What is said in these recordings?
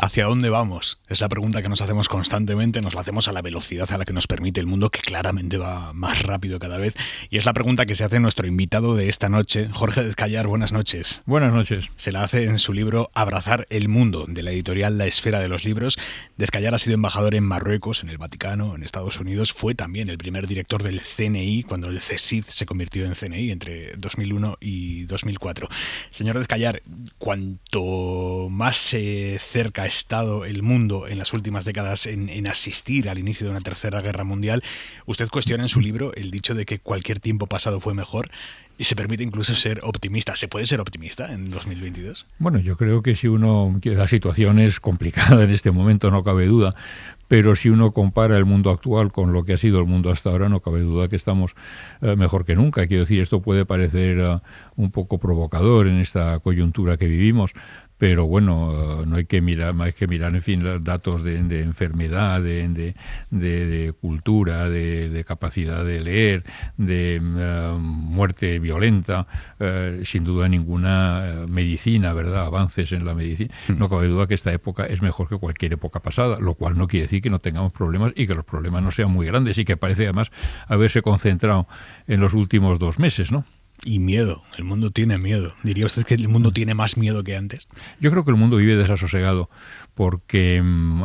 ¿Hacia dónde vamos? Es la pregunta que nos hacemos constantemente, nos la hacemos a la velocidad a la que nos permite el mundo, que claramente va más rápido cada vez. Y es la pregunta que se hace nuestro invitado de esta noche, Jorge Dezcayar. Buenas noches. Buenas noches. Se la hace en su libro Abrazar el mundo, de la editorial La Esfera de los Libros. Dezcayar ha sido embajador en Marruecos, en el Vaticano, en Estados Unidos. Fue también el primer director del CNI, cuando el CSIC se convirtió en CNI entre 2001 y 2004. Señor Dezcayar, cuanto más cerca ha estado el mundo en las últimas décadas en asistir al inicio de una tercera guerra mundial, usted cuestiona en su libro el dicho de que cualquier tiempo pasado fue mejor y se permite incluso ser optimista. ¿Se puede ser optimista en 2022? Bueno, yo creo que la situación es complicada en este momento, no cabe duda, pero si uno compara el mundo actual con lo que ha sido el mundo hasta ahora, no cabe duda que estamos mejor que nunca. Quiero decir, esto puede parecer un poco provocador en esta coyuntura que vivimos, pero bueno, no hay que mirar, en fin, los datos de enfermedad, de cultura, de capacidad de leer, de muerte violenta, sin duda ninguna medicina, ¿verdad? Avances en la medicina. No cabe duda que esta época es mejor que cualquier época pasada, lo cual no quiere decir que no tengamos problemas y que los problemas no sean muy grandes y que parece además haberse concentrado en los últimos 2 meses, ¿no? Y miedo, el mundo tiene miedo. ¿Diría usted que el mundo tiene más miedo que antes? Yo creo que el mundo vive desasosegado porque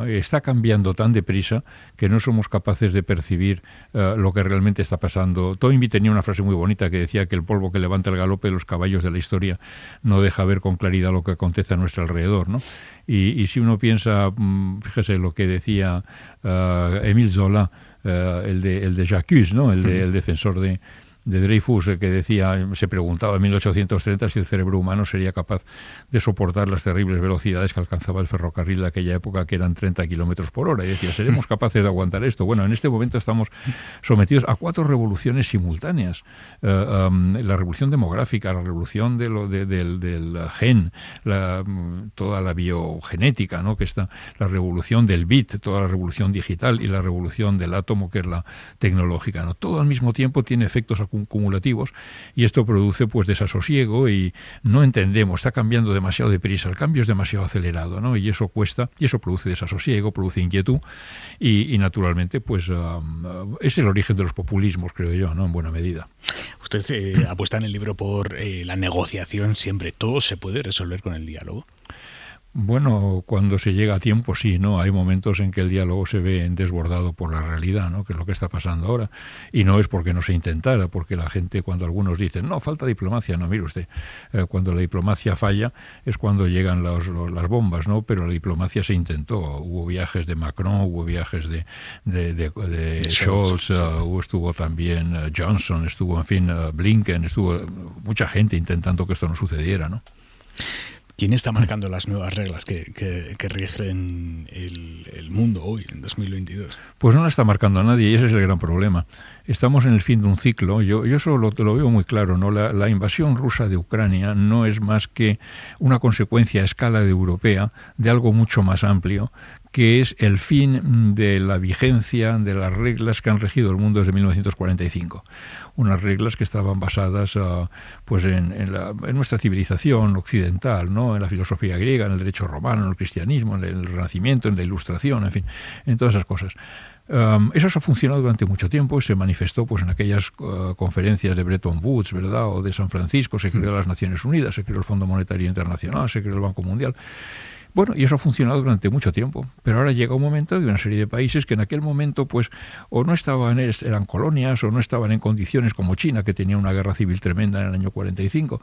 está cambiando tan deprisa que no somos capaces de percibir lo que realmente está pasando. Toynbee tenía una frase muy bonita que decía que el polvo que levanta el galope de los caballos de la historia no deja ver con claridad lo que acontece a nuestro alrededor, ¿no? Y si uno piensa, fíjese lo que decía Émile Zola, el de J'accuse, ¿no? El defensor de Dreyfus, que decía, se preguntaba en 1830 si el cerebro humano sería capaz de soportar las terribles velocidades que alcanzaba el ferrocarril de aquella época, que eran 30 kilómetros por hora. Y decía, ¿seremos capaces de aguantar esto? Bueno, en este momento estamos sometidos a 4 revoluciones simultáneas. La revolución demográfica, la revolución del gen, toda la biogenética, ¿no? Que está la revolución del bit, toda la revolución digital y la revolución del átomo, que es la tecnológica, ¿no? Todo al mismo tiempo tiene efectos cumulativos y esto produce pues desasosiego y no entendemos, está cambiando demasiado deprisa, el cambio es demasiado acelerado, ¿no? Y eso cuesta, y eso produce desasosiego, produce inquietud y naturalmente pues es el origen de los populismos, creo yo, ¿no? En buena medida. Usted apuesta en el libro por la negociación siempre. ¿Todo se puede resolver con el diálogo? Bueno, cuando se llega a tiempo sí, ¿no? Hay momentos en que el diálogo se ve desbordado por la realidad, ¿no? Que es lo que está pasando ahora. Y no es porque no se intentara, porque la gente, cuando algunos dicen, no, falta diplomacia, no, mire usted, cuando la diplomacia falla es cuando llegan las bombas, ¿no? Pero la diplomacia se intentó. Hubo viajes de Macron, hubo viajes de Scholz, sí. Estuvo también Johnson, estuvo, en fin, Blinken, estuvo mucha gente intentando que esto no sucediera, ¿no? ¿Quién está marcando las nuevas reglas que rigen el mundo hoy, en 2022? Pues no la está marcando nadie y ese es el gran problema. Estamos en el fin de un ciclo. Yo eso lo veo muy claro, ¿no? La invasión rusa de Ucrania no es más que una consecuencia a escala europea de algo mucho más amplio, que es el fin de la vigencia de las reglas que han regido el mundo desde 1945. Unas reglas que estaban basadas pues en nuestra civilización occidental, ¿no? En la filosofía griega, en el derecho romano, en el cristianismo, en el Renacimiento, en la Ilustración, en fin, en todas esas cosas. Eso ha funcionado durante mucho tiempo y se manifestó pues en aquellas conferencias de Bretton Woods, ¿verdad? O de San Francisco, se creó las Naciones Unidas, se creó el Fondo Monetario Internacional, se creó el Banco Mundial. Bueno, y eso ha funcionado durante mucho tiempo, pero ahora llega un momento de una serie de países que en aquel momento pues o no eran colonias o no estaban en condiciones como China, que tenía una guerra civil tremenda en el año 45.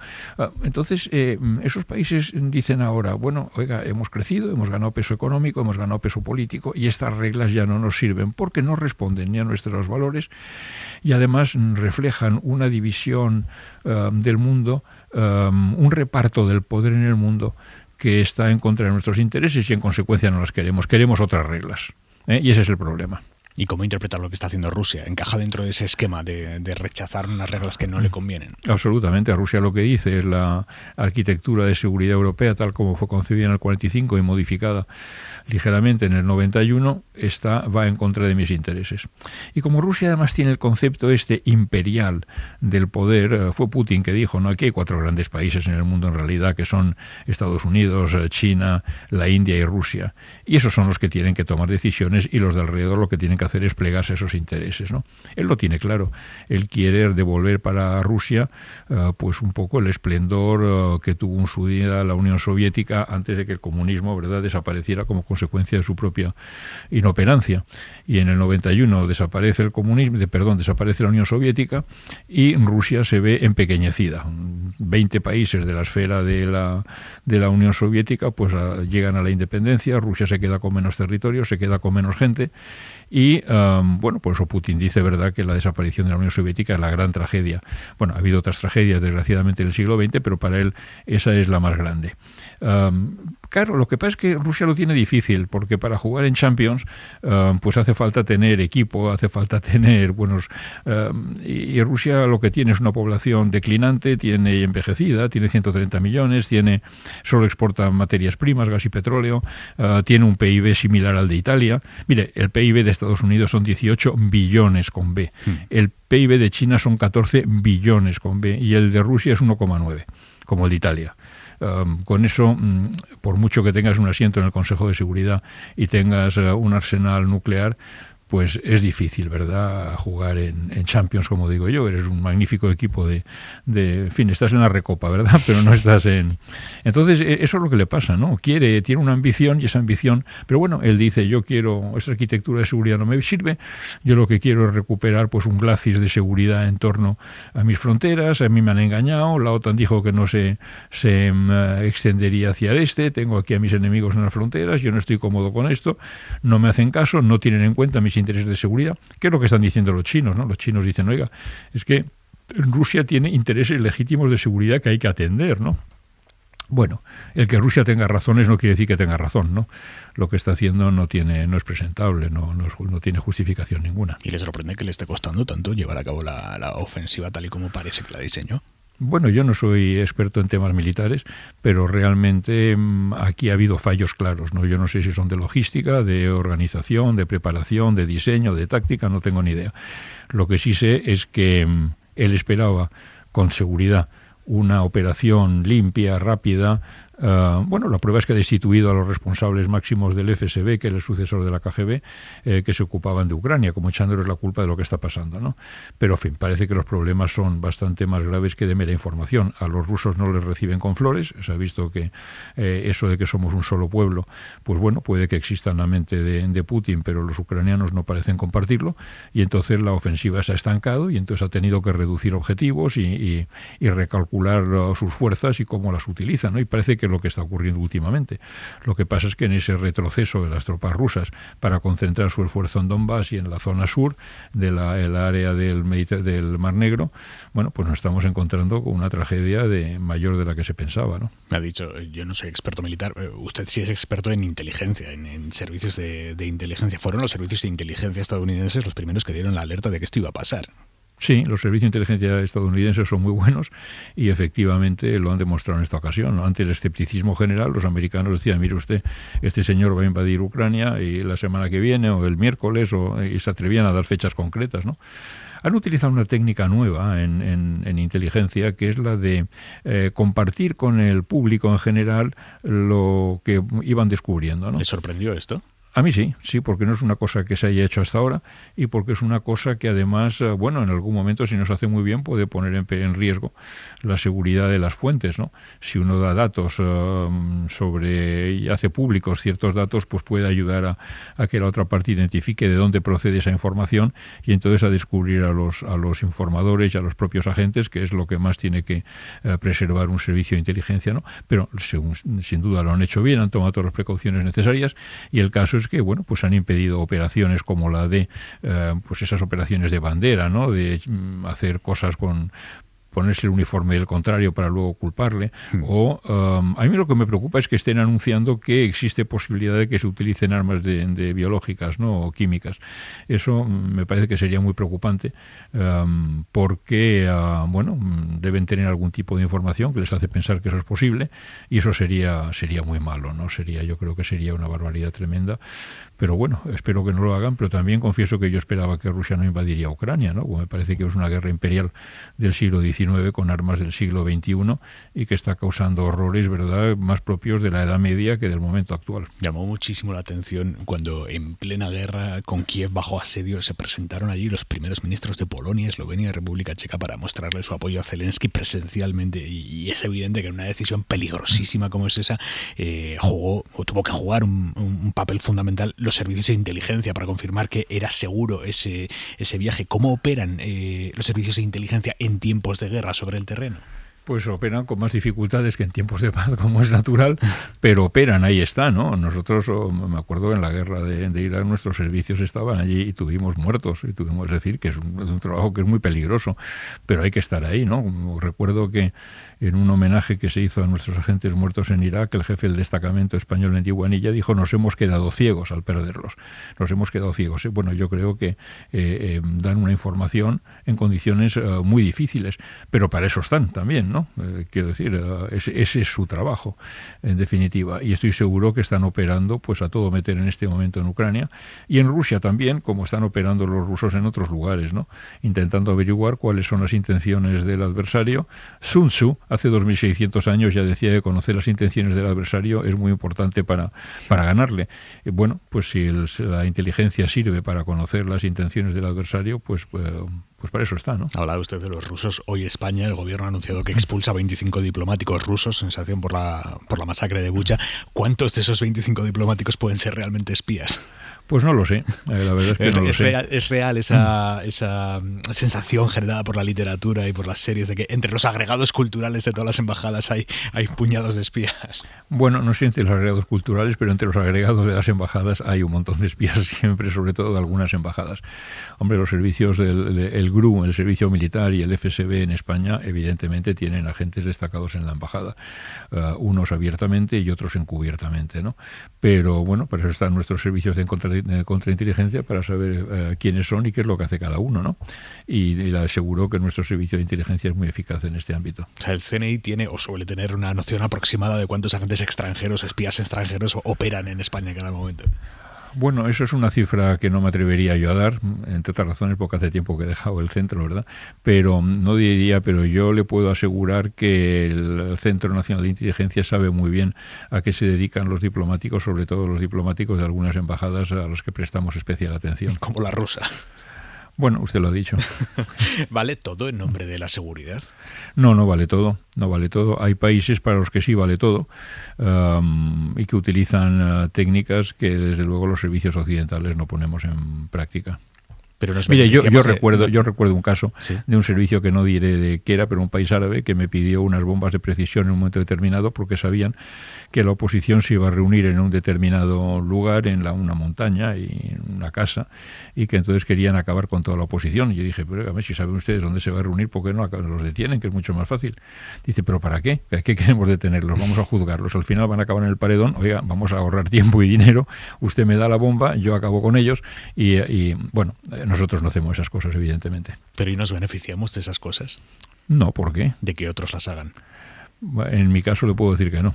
Entonces, esos países dicen ahora, bueno, oiga, hemos crecido, hemos ganado peso económico, hemos ganado peso político y estas reglas ya no nos sirven porque no responden ni a nuestros valores y además reflejan una división del mundo, un reparto del poder en el mundo que está en contra de nuestros intereses y en consecuencia no las queremos. Queremos otras reglas, y ese es el problema. ¿Y cómo interpretar lo que está haciendo Rusia? ¿Encaja dentro de ese esquema de rechazar unas reglas que no le convienen? Absolutamente. A Rusia lo que dice es la arquitectura de seguridad europea, tal como fue concebida en el 45 y modificada ligeramente en el 91, va en contra de mis intereses. Y como Rusia además tiene el concepto imperial del poder, fue Putin que dijo, no, aquí hay 4 grandes países en el mundo en realidad, que son Estados Unidos, China, la India y Rusia. Y esos son los que tienen que tomar decisiones, y los de alrededor lo que tienen que hacer es plegarse a esos intereses, ¿no? Él lo tiene claro. Él quiere devolver para Rusia pues un poco el esplendor que tuvo en su día la Unión Soviética antes de que el comunismo, ¿verdad?, desapareciera como consecuencia de su propia inoperancia. Y en el 91 desaparece el comunismo, desaparece la Unión Soviética, y Rusia se ve empequeñecida. 20 países de la esfera de la Unión Soviética pues llegan a la independencia. Rusia se queda con menos territorio, se queda con menos gente. Y bueno, por eso Putin dice, ¿verdad?, que la desaparición de la Unión Soviética es la gran tragedia. Bueno, ha habido otras tragedias, desgraciadamente, en el siglo XX, pero para él esa es la más grande. Claro, lo que pasa es que Rusia lo tiene difícil, porque para jugar en Champions pues hace falta tener equipo, hace falta tener buenos... y Rusia lo que tiene es una población declinante, tiene envejecida, tiene 130 millones, solo exporta materias primas, gas y petróleo, tiene un PIB similar al de Italia. Mire, el PIB de Estados Unidos son 18 billones con B. El PIB de China son 14 billones con B, y el de Rusia es 1,9, como el de Italia. Con eso, por mucho que tengas un asiento en el Consejo de Seguridad y tengas un arsenal nuclear, pues es difícil, ¿verdad?, jugar en Champions, como digo yo. Eres un magnífico equipo en fin, estás en la Recopa, ¿verdad?, pero no estás en... Entonces, eso es lo que le pasa, ¿no? Tiene una ambición, y esa ambición... Pero bueno, él dice, yo quiero... Esa arquitectura de seguridad no me sirve, yo lo que quiero es recuperar pues un glacis de seguridad en torno a mis fronteras. A mí me han engañado, la OTAN dijo que no se extendería hacia el este, tengo aquí a mis enemigos en las fronteras, yo no estoy cómodo con esto, no me hacen caso, no tienen en cuenta mis intereses de seguridad, que es lo que están diciendo los chinos, ¿no? Los chinos dicen, oiga, es que Rusia tiene intereses legítimos de seguridad que hay que atender, ¿no? Bueno, el que Rusia tenga razones no quiere decir que tenga razón, ¿no? Lo que está haciendo no es presentable, no tiene justificación ninguna. ¿Y le sorprende que le esté costando tanto llevar a cabo la ofensiva tal y como parece que la diseñó? Bueno, yo no soy experto en temas militares, pero realmente aquí ha habido fallos claros, ¿no? Yo no sé si son de logística, de organización, de preparación, de diseño, de táctica, no tengo ni idea. Lo que sí sé es que él esperaba con seguridad una operación limpia, rápida. Bueno, la prueba es que ha destituido a los responsables máximos del FSB, que era el sucesor de la KGB, que se ocupaban de Ucrania, como echándoles la culpa de lo que está pasando, ¿no? Pero, en fin, parece que los problemas son bastante más graves que de mera información. A los rusos no les reciben con flores. Se ha visto que eso de que somos un solo pueblo, pues bueno, puede que exista en la mente de Putin, pero los ucranianos no parecen compartirlo, y entonces la ofensiva se ha estancado, y entonces ha tenido que reducir objetivos y recalcular sus fuerzas y cómo las utiliza, ¿no? Y parece que lo que está ocurriendo últimamente. Lo que pasa es que en ese retroceso de las tropas rusas para concentrar su esfuerzo en Donbass y en la zona sur el área del Mar Negro, bueno, pues nos estamos encontrando con una tragedia mayor de la que se pensaba, ¿no? Me ha dicho, yo no soy experto militar, usted sí es experto en inteligencia, en servicios de inteligencia. Fueron los servicios de inteligencia estadounidenses los primeros que dieron la alerta de que esto iba a pasar. Sí, los servicios de inteligencia estadounidenses son muy buenos, y efectivamente lo han demostrado en esta ocasión, ¿no? Ante el escepticismo general, los americanos decían, mire usted, este señor va a invadir Ucrania y la semana que viene o el miércoles, y se atrevían a dar fechas concretas, ¿no? Han utilizado una técnica nueva en inteligencia, que es la de compartir con el público en general lo que iban descubriendo, ¿no? ¿Le sorprendió esto? A mí sí, porque no es una cosa que se haya hecho hasta ahora, y porque es una cosa que además, bueno, en algún momento, si no se hace muy bien, puede poner en riesgo la seguridad de las fuentes, ¿no? Si uno da datos y hace públicos ciertos datos, pues puede ayudar a que la otra parte identifique de dónde procede esa información, y entonces a descubrir a los informadores y a los propios agentes, que es lo que más tiene que preservar un servicio de inteligencia, ¿no? Pero sin duda lo han hecho bien, han tomado todas las precauciones necesarias, y el caso es que, bueno, pues han impedido operaciones como la de pues esas operaciones de bandera, ¿no? De hacer cosas con ponerse el uniforme del contrario para luego culparle. O a mí lo que me preocupa es que estén anunciando que existe posibilidad de que se utilicen armas de biológicas, ¿no? O químicas. Eso me parece que sería muy preocupante, porque bueno, deben tener algún tipo de información que les hace pensar que eso es posible, y eso sería muy malo, ¿no? Yo creo que sería una barbaridad tremenda. Pero bueno, espero que no lo hagan, pero también confieso que yo esperaba que Rusia no invadiría Ucrania, ¿no? Me parece que es una guerra imperial del siglo XIX con armas del siglo XXI y que está causando horrores, ¿verdad?, más propios de la Edad Media que del momento actual. Llamó muchísimo la atención cuando en plena guerra con Kiev bajo asedio se presentaron allí los primeros ministros de Polonia, Eslovenia y República Checa para mostrarle su apoyo a Zelensky presencialmente, y es evidente que en una decisión peligrosísima como es esa tuvo que jugar un papel fundamental los servicios de inteligencia para confirmar que era seguro ese viaje. ¿Cómo operan los servicios de inteligencia en tiempos de guerra sobre el terreno? Pues operan con más dificultades que en tiempos de paz, como es natural, pero operan, ahí está, ¿no? Nosotros, me acuerdo en la guerra de Irak, nuestros servicios estaban allí y tuvimos muertos, es decir, que es un trabajo que es muy peligroso, pero hay que estar ahí, ¿no? Recuerdo que en un homenaje que se hizo a nuestros agentes muertos en Irak, el jefe del destacamento español en Diguanilla dijo: nos hemos quedado ciegos al perderlos, nos hemos quedado ciegos. Bueno, yo creo que dan una información en condiciones muy difíciles, pero para eso están también, ¿no? Quiero decir, ese es su trabajo, en definitiva, y estoy seguro que están operando pues a todo meter en este momento en Ucrania y en Rusia también, como están operando los rusos en otros lugares, ¿no? Intentando averiguar cuáles son las intenciones del adversario. Sun Tzu, hace 2600 años, ya decía que conocer las intenciones del adversario es muy importante para ganarle. Bueno, pues si la inteligencia sirve para conocer las intenciones del adversario, pues para eso está, ¿no? Hablaba usted de los rusos. Hoy España, el gobierno ha anunciado que expulsa 25 diplomáticos rusos en sanción por la masacre de Bucha. ¿Cuántos de esos 25 diplomáticos pueden ser realmente espías? Pues no lo sé, la verdad es que no lo sé. ¿Es real esa sensación generada por la literatura y por las series de que entre los agregados culturales de todas las embajadas hay puñados de espías? Bueno, no sé entre los agregados culturales, pero entre los agregados de las embajadas hay un montón de espías siempre, sobre todo de algunas embajadas. Hombre, los servicios del GRU, el servicio militar, y el FSB en España, evidentemente tienen agentes destacados en la embajada, unos abiertamente y otros encubiertamente, ¿no? Pero bueno, para eso están nuestros servicios de contrainteligencia, para saber quiénes son y qué es lo que hace cada uno, ¿no? Y le aseguro que nuestro servicio de inteligencia es muy eficaz en este ámbito. O sea, el CNI tiene o suele tener una noción aproximada de cuántos agentes extranjeros, espías extranjeros operan en España en cada momento. Bueno, eso es una cifra que no me atrevería yo a dar, entre otras razones porque hace tiempo que he dejado el centro, ¿verdad? Pero no diría, pero yo le puedo asegurar que el Centro Nacional de Inteligencia sabe muy bien a qué se dedican los diplomáticos, sobre todo los diplomáticos de algunas embajadas a los que prestamos especial atención. Como la rusa. Bueno, usted lo ha dicho. ¿Vale todo en nombre de la seguridad? No vale todo, no vale todo. Hay países para los que sí vale todo, y que utilizan técnicas que desde luego los servicios occidentales no ponemos en práctica. Pero mire, yo recuerdo un caso, ¿sí?, de un servicio que no diré de qué era, pero un país árabe que me pidió unas bombas de precisión en un momento determinado porque sabían que la oposición se iba a reunir en un determinado lugar, en una montaña y en una casa, y que entonces querían acabar con toda la oposición. Y yo dije, pero a ver, si saben ustedes dónde se va a reunir, ¿por qué no los detienen? Que es mucho más fácil. Dice, ¿pero para qué? ¿Para qué queremos detenerlos? Vamos a juzgarlos. Al final van a acabar en el paredón. Oiga, vamos a ahorrar tiempo y dinero. Usted me da la bomba, yo acabo con ellos y bueno, nosotros no hacemos esas cosas, evidentemente. ¿Pero y nos beneficiamos de esas cosas? No, ¿por qué? De que otros las hagan. En mi caso le puedo decir que no.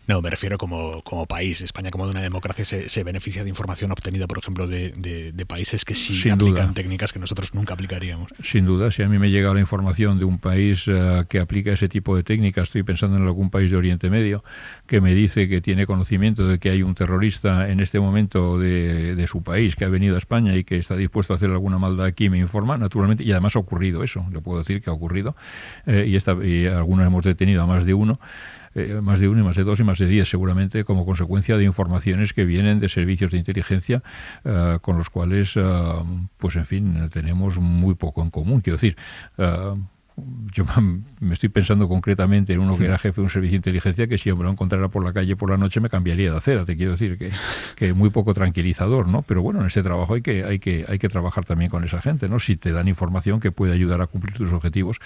No, me refiero como país. España, como de una democracia, se beneficia de información obtenida, por ejemplo, de países que sí aplican técnicas que nosotros nunca aplicaríamos. Sin duda, si a mí me llega la información de un país que aplica ese tipo de técnicas, estoy pensando en algún país de Oriente Medio, que me dice que tiene conocimiento de que hay un terrorista en este momento de su país que ha venido a España y que está dispuesto a hacer alguna maldad aquí, me informa, naturalmente, y además ha ocurrido eso, le puedo decir que ha ocurrido, y algunos hemos detenido a más de uno, y más de 2 y más de 10 seguramente, como consecuencia de informaciones que vienen de servicios de inteligencia con los cuales pues en fin tenemos muy poco en común. Quiero decir, yo me estoy pensando concretamente en uno que era jefe de un servicio de inteligencia que si yo me lo encontrara por la calle por la noche me cambiaría de acera. Te quiero decir que muy poco tranquilizador, ¿no? Pero bueno, en ese trabajo hay que trabajar también con esa gente, ¿no? Si te dan información que puede ayudar a cumplir tus objetivos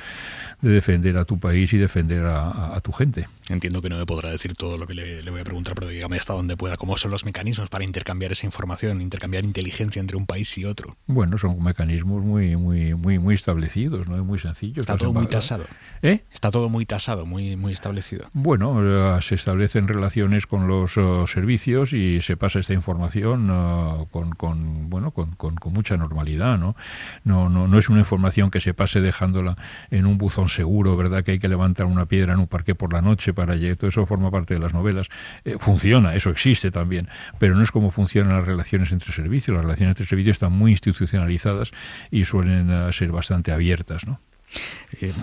de defender a tu país y defender a tu gente. Entiendo que no me podrá decir todo lo que le voy a preguntar, pero dígame hasta donde pueda. ¿Cómo son los mecanismos para intercambiar esa información, intercambiar inteligencia entre un país y otro? Bueno, son mecanismos muy establecidos, ¿no? Muy sencillos. Está todo muy tasado. Está todo muy tasado, muy establecido. Bueno, se establecen relaciones con los servicios y se pasa esta información con mucha normalidad, ¿no? No es una información que se pase dejándola en un buzón seguro, ¿verdad? Que hay que levantar una piedra en un parque por la noche para allá. Todo eso forma parte de las novelas. Funciona, eso existe también, pero no es como funcionan las relaciones entre servicios. Las relaciones entre servicios están muy institucionalizadas y suelen ser bastante abiertas, ¿no?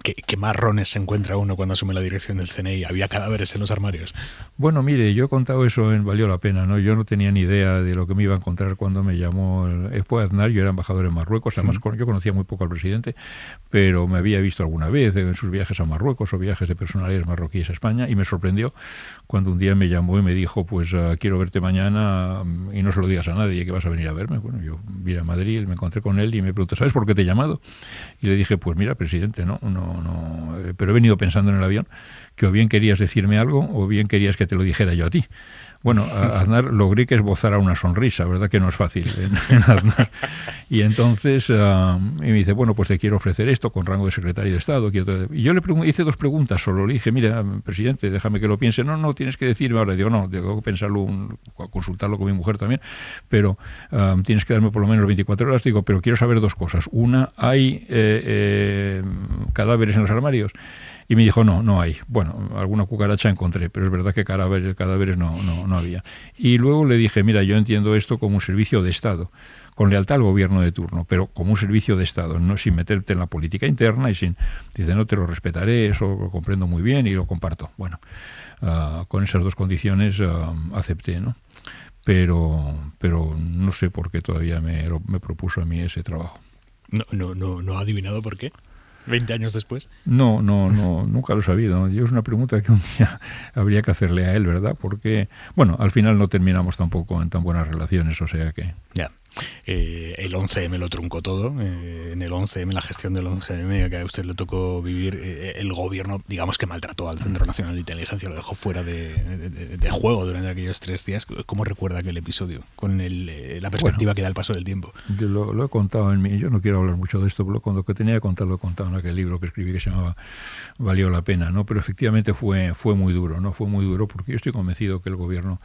¿Qué marrones se encuentra uno cuando asume la dirección del CNI? ¿Había cadáveres en los armarios? Bueno, mire, yo he contado eso en Valió la Pena, ¿no? Yo no tenía ni idea de lo que me iba a encontrar cuando me llamó. Fue Aznar, yo era embajador en Marruecos, además yo conocía muy poco al presidente, pero me había visto alguna vez en sus viajes a Marruecos o viajes de personalidades marroquíes a España y me sorprendió cuando un día me llamó y me dijo, pues quiero verte mañana y no se lo digas a nadie que vas a venir a verme. Bueno, yo vine a Madrid, me encontré con él y me preguntó, ¿sabes por qué te he llamado? Y le dije, pues mira, presidente, no, pero he venido pensando en el avión que o bien querías decirme algo o bien querías que te lo dijera yo a ti. Bueno, a Aznar logré que esbozara una sonrisa, ¿verdad? Que no es fácil en Aznar. Y entonces y me dice, bueno, pues te quiero ofrecer esto con rango de secretario de Estado. Y yo le hice dos preguntas solo. Le dije, mira, presidente, déjame que lo piense. No, tienes que decirme ahora. Digo, no, tengo que pensarlo, consultarlo con mi mujer también, pero tienes que darme por lo menos 24 horas. Digo, pero quiero saber dos cosas. Una, ¿hay cadáveres en los armarios? Y me dijo, no hay. Bueno, alguna cucaracha encontré, pero es verdad que cadáveres no había. Y luego le dije, mira, yo entiendo esto como un servicio de Estado, con lealtad al gobierno de turno, pero como un servicio de Estado, no sin meterte en la política interna y sin... Dice, no, te lo respetaré, eso lo comprendo muy bien y lo comparto. Bueno, con esas dos condiciones acepté, ¿no? Pero no sé por qué todavía me propuso a mí ese trabajo. ¿No ha adivinado por qué? ¿20 años después? No, nunca lo he sabido. Yo es una pregunta que un día habría que hacerle a él, ¿verdad? Porque, bueno, al final no terminamos tampoco en tan buenas relaciones, o sea que... Ya. El 11M lo truncó todo. En el 11M, la gestión del 11M, que a usted le tocó vivir, el gobierno, digamos que maltrató al Centro Nacional de Inteligencia, lo dejó fuera de juego durante aquellos 3 días. ¿Cómo recuerda aquel episodio? Con la perspectiva que da el paso del tiempo. Yo lo he contado en mí, yo no quiero hablar mucho de esto, pero cuando que tenía que contar lo he contado en aquel libro que escribí que se llamaba Valió la Pena, ¿no? Pero efectivamente fue muy duro, ¿no? Fue muy duro porque yo estoy convencido que el gobierno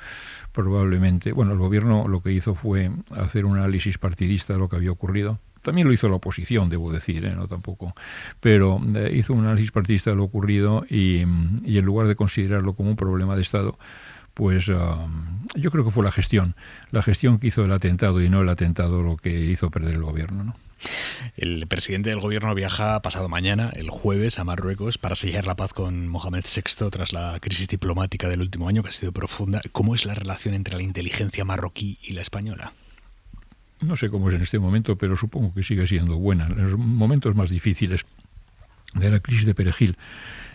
probablemente, bueno, el gobierno lo que hizo fue hacer un análisis partidista de lo que había ocurrido. También lo hizo la oposición, debo decir, no tampoco, pero hizo un análisis partidista de lo ocurrido y en lugar de considerarlo como un problema de Estado, pues yo creo que fue la gestión que hizo el atentado y no el atentado lo que hizo perder el gobierno, ¿no? El presidente del gobierno viaja pasado mañana, el jueves, a Marruecos para sellar la paz con Mohamed VI tras la crisis diplomática del último año, que ha sido profunda. ¿Cómo es la relación entre la inteligencia marroquí y la española? No sé cómo es en este momento, pero supongo que sigue siendo buena. En los momentos más difíciles de la crisis de Perejil,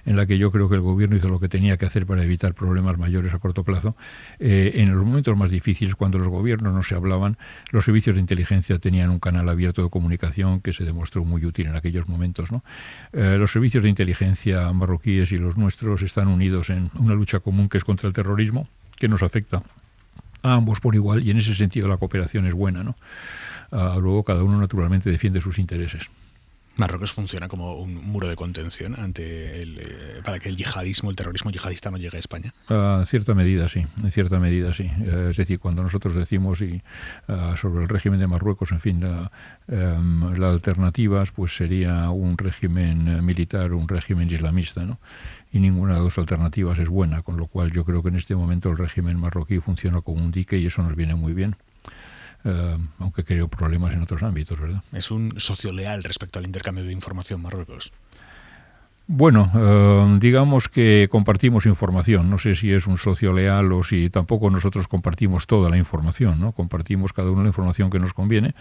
en la que yo creo que el gobierno hizo lo que tenía que hacer para evitar problemas mayores a corto plazo, en los momentos más difíciles, cuando los gobiernos no se hablaban, los servicios de inteligencia tenían un canal abierto de comunicación que se demostró muy útil en aquellos momentos, ¿no? Los servicios de inteligencia marroquíes y los nuestros están unidos en una lucha común que es contra el terrorismo, que nos afecta a ambos por igual, y en ese sentido la cooperación es buena, ¿no? Luego cada uno naturalmente defiende sus intereses. Marruecos funciona como un muro de contención para que el terrorismo yihadista no llegue a España. En cierta medida sí. Es decir, cuando nosotros decimos sobre el régimen de Marruecos, en fin, las alternativas pues sería un régimen militar, un régimen islamista, ¿no? Y ninguna de las dos alternativas es buena, con lo cual yo creo que en este momento el régimen marroquí funciona como un dique y eso nos viene muy bien. Aunque creo problemas en otros ámbitos, ¿verdad? Es un socio leal respecto al intercambio de información Marruecos. Bueno, digamos que compartimos información. No sé si es un socio leal o si tampoco nosotros compartimos toda la información, ¿no? Compartimos cada uno la información que nos conviene,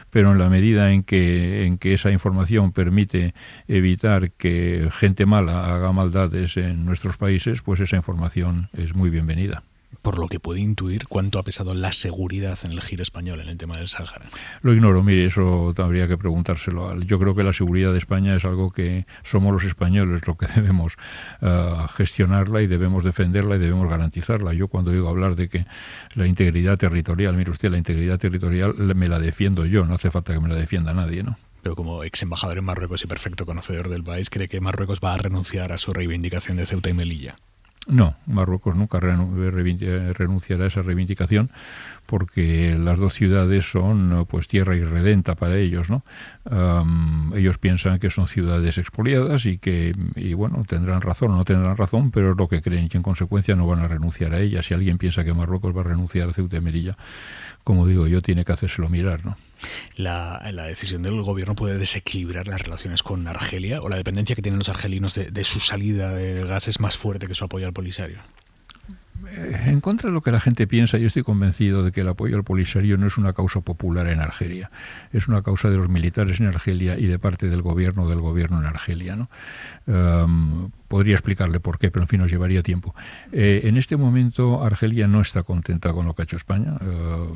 pero en la medida en que esa información permite evitar que gente mala haga maldades en nuestros países, pues esa información es muy bienvenida. Por lo que puede intuir cuánto ha pesado la seguridad en el giro español en el tema del Sáhara. Lo ignoro, mire, eso habría que preguntárselo. Yo creo que la seguridad de España es algo que somos los españoles lo que debemos gestionarla y debemos defenderla y debemos garantizarla. Yo cuando digo hablar de que la integridad territorial, mire usted, la integridad territorial me la defiendo yo, no hace falta que me la defienda nadie, ¿no? Pero como ex embajador en Marruecos y perfecto conocedor del país, ¿cree que Marruecos va a renunciar a su reivindicación de Ceuta y Melilla? No, Marruecos nunca renunciará a esa reivindicación porque las dos ciudades son pues tierra irredenta para ellos, ¿no? Ellos piensan que son ciudades expoliadas y bueno, tendrán razón o no tendrán razón, pero es lo que creen y en consecuencia no van a renunciar a ella. Si alguien piensa que Marruecos va a renunciar a Ceuta y Melilla, como digo yo, tiene que hacérselo mirar, ¿no? ¿La decisión del gobierno puede desequilibrar las relaciones con Argelia o la dependencia que tienen los argelinos de su salida de gas es más fuerte que su apoyo al Polisario? En contra de lo que la gente piensa, yo estoy convencido de que el apoyo al Polisario no es una causa popular en Argelia, es una causa de los militares en Argelia y de parte del gobierno en Argelia, ¿no? Podría explicarle por qué, pero en fin, nos llevaría tiempo. En este momento Argelia no está contenta con lo que ha hecho España,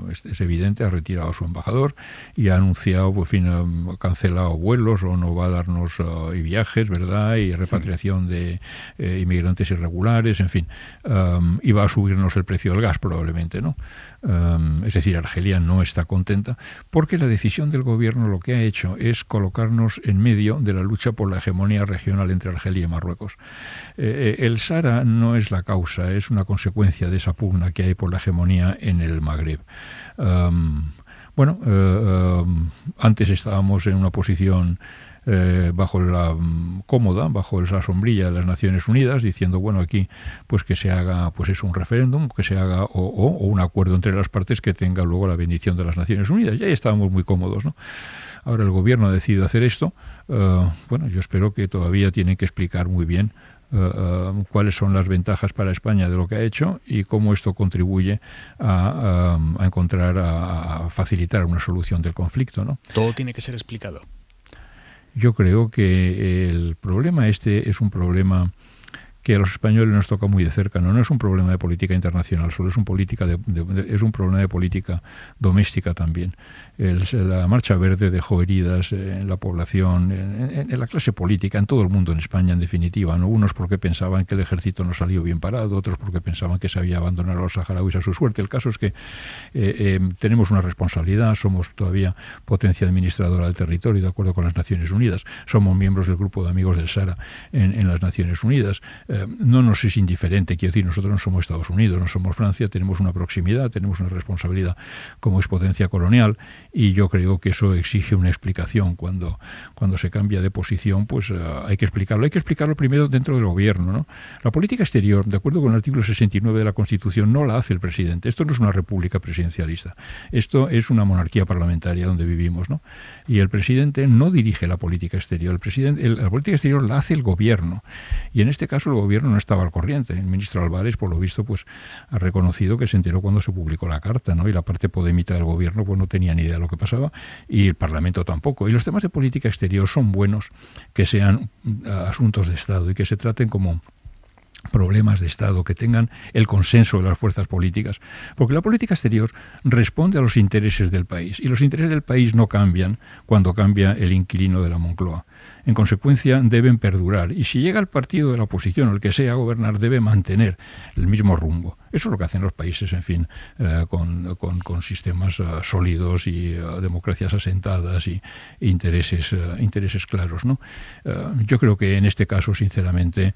es evidente, ha retirado a su embajador y ha anunciado, pues, fin, ha cancelado vuelos o no va a darnos viajes, ¿verdad? Y repatriación de inmigrantes irregulares, en fin, y va a subirnos el precio del gas probablemente, ¿no? Es decir, Argelia no está contenta porque la decisión del gobierno lo que ha hecho es colocarnos en medio de la lucha por la hegemonía regional entre Argelia y Marruecos. El Sahara no es la causa, es una consecuencia de esa pugna que hay por la hegemonía en el Magreb. Antes estábamos en una posición cómoda, bajo la sombrilla de las Naciones Unidas, diciendo, bueno, aquí pues que se haga pues es un referéndum, que se haga o un acuerdo entre las partes que tenga luego la bendición de las Naciones Unidas. Y ahí estábamos muy cómodos, ¿no? Ahora el gobierno ha decidido hacer esto. Yo espero que todavía tienen que explicar muy bien cuáles son las ventajas para España de lo que ha hecho y cómo esto contribuye a facilitar una solución del conflicto, ¿no? Todo tiene que ser explicado. Yo creo que el problema este es un problema que a los españoles nos toca muy de cerca. No es un problema de política internacional, solo es un problema de política doméstica también. La Marcha Verde dejó heridas en la población, en la clase política, en todo el mundo, en España en definitiva, ¿no? Unos porque pensaban que el ejército no salió bien parado, otros porque pensaban que se había abandonado a los saharauis a su suerte. El caso es que tenemos una responsabilidad, somos todavía potencia administradora del territorio, de acuerdo con las Naciones Unidas, somos miembros del grupo de amigos del Sahara en las Naciones Unidas. No nos es indiferente, quiero decir, nosotros no somos Estados Unidos, no somos Francia, tenemos una proximidad, tenemos una responsabilidad como expotencia colonial y yo creo que eso exige una explicación. Cuando se cambia de posición, pues hay que explicarlo. Hay que explicarlo primero dentro del gobierno, ¿no? La política exterior, de acuerdo con el artículo 69 de la Constitución, no la hace el presidente. Esto no es una república presidencialista. Esto es una monarquía parlamentaria donde vivimos, ¿no? Y el presidente no dirige la política exterior. La política exterior la hace el gobierno. Y en este caso el gobierno no estaba al corriente. El ministro Álvarez, por lo visto, pues ha reconocido que se enteró cuando se publicó la carta, ¿no? Y la parte podemita del gobierno pues no tenía ni idea de lo que pasaba y el Parlamento tampoco. Y los temas de política exterior son buenos que sean asuntos de Estado y que se traten como problemas de Estado, que tengan el consenso de las fuerzas políticas, porque la política exterior responde a los intereses del país y los intereses del país no cambian cuando cambia el inquilino de la Moncloa. En consecuencia, deben perdurar y si llega el partido de la oposición o el que sea a gobernar, debe mantener el mismo rumbo. Eso es lo que hacen los países, en fin, con sistemas sólidos y democracias asentadas y intereses claros, ¿no? Yo creo que en este caso, sinceramente,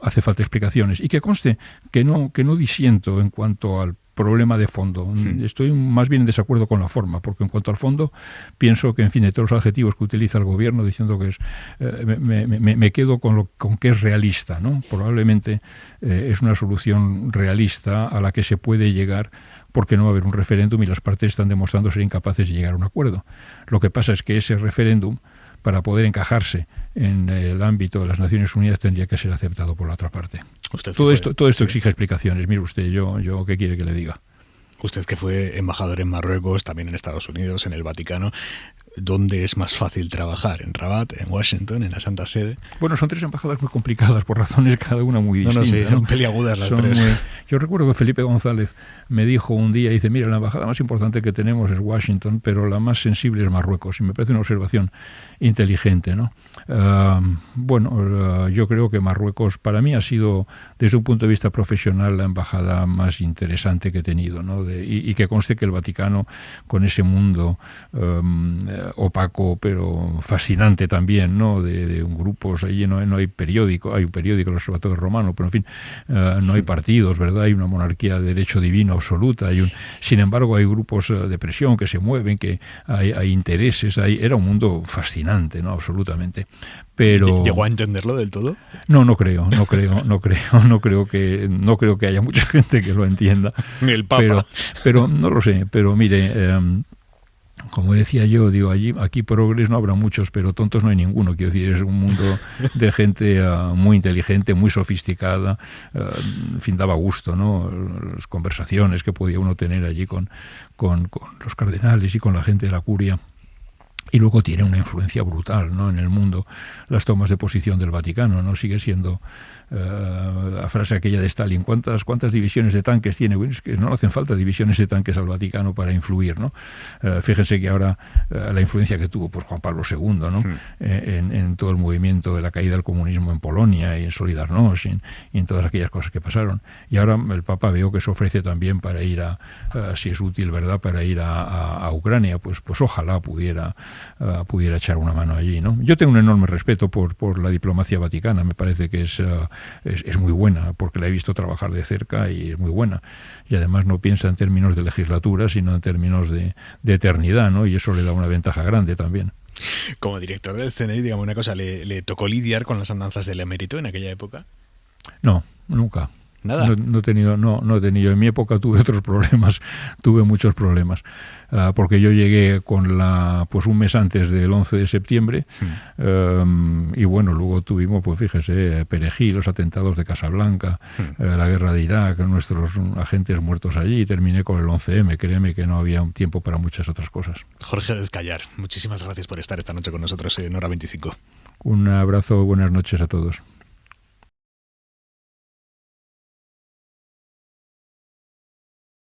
hace falta explicaciones y que conste que no disiento en cuanto al problema de fondo. Estoy más bien en desacuerdo con la forma, porque en cuanto al fondo pienso que, en fin, de todos los adjetivos que utiliza el gobierno diciendo que es me quedo con que es realista, ¿no? Probablemente es una solución realista a la que se puede llegar porque no va a haber un referéndum y las partes están demostrando ser incapaces de llegar a un acuerdo. Lo que pasa es que ese referéndum para poder encajarse en el ámbito de las Naciones Unidas tendría que ser aceptado por la otra parte. Todo esto exige explicaciones. Mire usted, yo ¿qué quiere que le diga? Usted que fue embajador en Marruecos, también en Estados Unidos, en el Vaticano, ¿dónde es más fácil trabajar? ¿En Rabat, en Washington, en la Santa Sede? Bueno, son tres embajadas muy complicadas por razones cada una muy distintas. Sí, son peliagudas las tres. Yo recuerdo que Felipe González me dijo un día, dice, mira, la embajada más importante que tenemos es Washington, pero la más sensible es Marruecos, y me parece una observación inteligente, ¿no? Yo creo que Marruecos para mí ha sido, desde un punto de vista profesional, la embajada más interesante que he tenido, ¿no? Y que conste que el Vaticano, con ese mundo opaco pero fascinante también, ¿no? De grupos, allí no hay periódico, hay un periódico, el Observatorio Romano, pero en fin, no hay partidos, ¿verdad? Hay una monarquía de derecho divino absoluta, sin embargo hay grupos de presión que se mueven, que hay intereses, era un mundo fascinante, ¿no? Absolutamente. Pero ¿llegó a entenderlo del todo? No creo que haya mucha gente que lo entienda. Ni el Papa. Pero no lo sé, pero mire, como decía yo, digo, aquí progres no habrá muchos, pero tontos no hay ninguno. Quiero decir, es un mundo de gente muy inteligente, muy sofisticada. En fin, daba gusto, ¿no? Las conversaciones que podía uno tener allí con los cardenales y con la gente de la curia. Y luego tiene una influencia brutal, ¿no? En el mundo, las tomas de posición del Vaticano, ¿no? Sigue siendo la frase aquella de Stalin, ¿cuántas divisiones de tanques tiene? Bueno, es que no le hacen falta divisiones de tanques al Vaticano para influir, ¿no? Fíjense que ahora la influencia que tuvo pues Juan Pablo II, ¿no? En todo el movimiento de la caída del comunismo en Polonia y en Solidarność y en todas aquellas cosas que pasaron. Y ahora el Papa veo que se ofrece también para ir si es útil, ¿verdad?, para ir a Ucrania, pues ojalá pudiera echar una mano allí, ¿no? Yo tengo un enorme respeto por la diplomacia vaticana, me parece que es muy buena, porque la he visto trabajar de cerca y es muy buena. Y además no piensa en términos de legislatura, sino en términos de eternidad, ¿no? Y eso le da una ventaja grande también. Como director del CNI, digamos una cosa, ¿le tocó lidiar con las andanzas del emérito en aquella época? No, nunca. Nada. No he tenido. En mi época tuve otros problemas, tuve muchos problemas, porque yo llegué pues un mes antes del 11 de septiembre, y bueno, luego tuvimos, pues fíjese, Perejil, los atentados de Casablanca, la guerra de Irak, nuestros agentes muertos allí, y terminé con el 11M, créeme que no había un tiempo para muchas otras cosas. Jorge Dezcayar, muchísimas gracias por estar esta noche con nosotros en Hora 25. Un abrazo, buenas noches a todos.